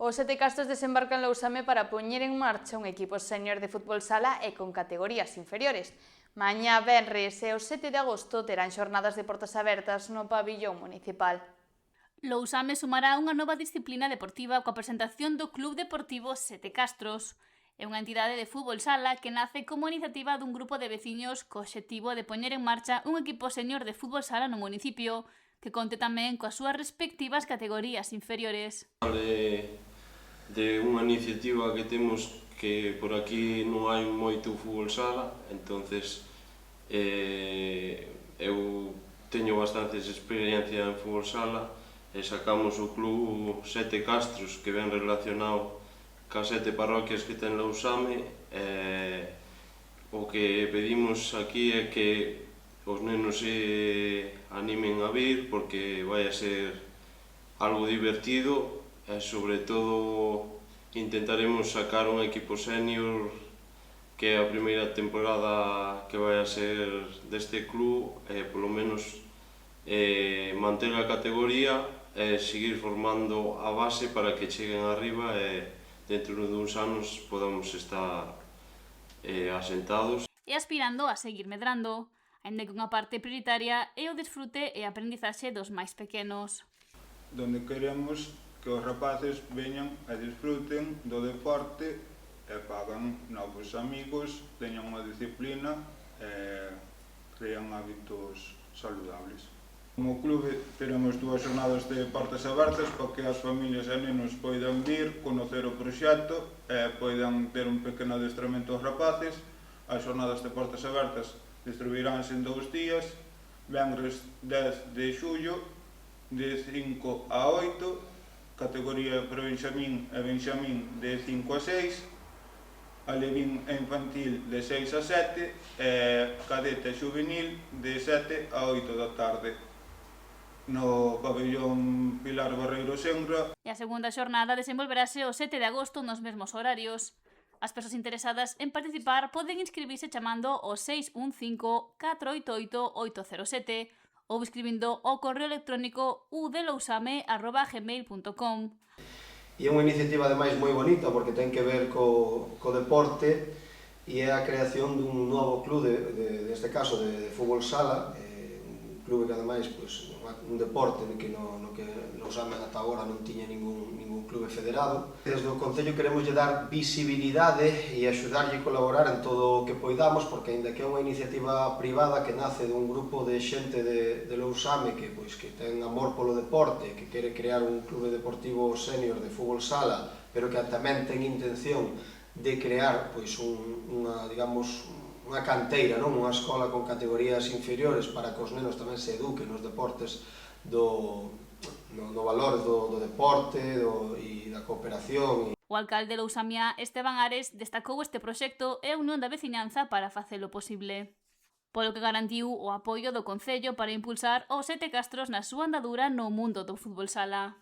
Os Sete Castros desembarcan en Lousame para poñer en marcha un equipo sénior de fútbol sala e con categorías inferiores. Mañá venres e o 7 de agosto terán xornadas de portas abertas no pabillón municipal. Lousame sumará unha nova disciplina deportiva coa presentación do Club Deportivo Sete Castros. É unha entidade de fútbol sala que nace como iniciativa dun grupo de veciños co obxectivo de poñer en marcha un equipo sénior de fútbol sala no municipio, que conte tamén coas súas respectivas categorías inferiores. De unha iniciativa que temos que por aquí non hai moito fútbol sala, entonces eu teño bastantes experiencia en fútbol sala e sacamos o club Sete Castros, que ven relacionado cas 7 parroquias que ten Lousame. O que pedimos aquí é que os nenos se animen a vir, porque vai a ser algo divertido e, sobre todo, intentaremos sacar un equipo sénior, que é a primeira temporada que vai a ser deste club, e polo menos manter a categoría e seguir formando a base para que cheguen arriba e dentro duns anos podamos estar asentados. E aspirando a seguir medrando, aínda que unha parte prioritaria é o desfrute e a aprendizaxe dos máis pequenos. Donde queremos que os rapaces veñan e disfruten do deporte e fagan novos amigos, teñan unha disciplina e crean hábitos saludables. Como clube teremos 2 xornadas de portas abertas para que as familias e nenos poidan vir, conocer o proxecto e poidan ter un pequeno adestramento aos rapaces. As xornadas de portas abertas distribuiránse en 2 días, venres 10 de xullo, de 5 a 8, categoría pre-benxamín e benxamín de 5 a 6, alevín e infantil de 6 a 7 e cadete e xuvenil de 7 a 8 da tarde no pabellón Pilar Barreiro Senra. E a segunda xornada desenvolverase o 7 de agosto nos mesmos horarios. As persoas interesadas en participar poden inscribirse chamando ao 615 488 807 ou escribindo ao correo electrónico udelousame@gmail.com. E é unha iniciativa ademais moi bonita porque ten que ver co deporte e é a creación dun novo clube, neste caso de fútbol sala, un clube que ademais un deporte no que Lousame ata agora non tiña ningún clube federado. Desde o Concello queremos dar visibilidade e axudarlle a colaborar en todo o que poidamos, porque aínda que é unha iniciativa privada que nace dun grupo de xente de Lousame que ten amor polo deporte, que quere crear un clube deportivo sénior de fútbol sala, pero que tamén ten intención de crear unha canteira, unha escola con categorías inferiores para que os nenos tamén se eduquen nos deportes no valor do deporte e da cooperación. O alcalde de Lousame, Esteban Ares, destacou este proxecto e a unión da veciñanza para facelo posible, polo que garantiu o apoio do Concello para impulsar os Sete Castros na súa andadura no mundo do fútbol sala.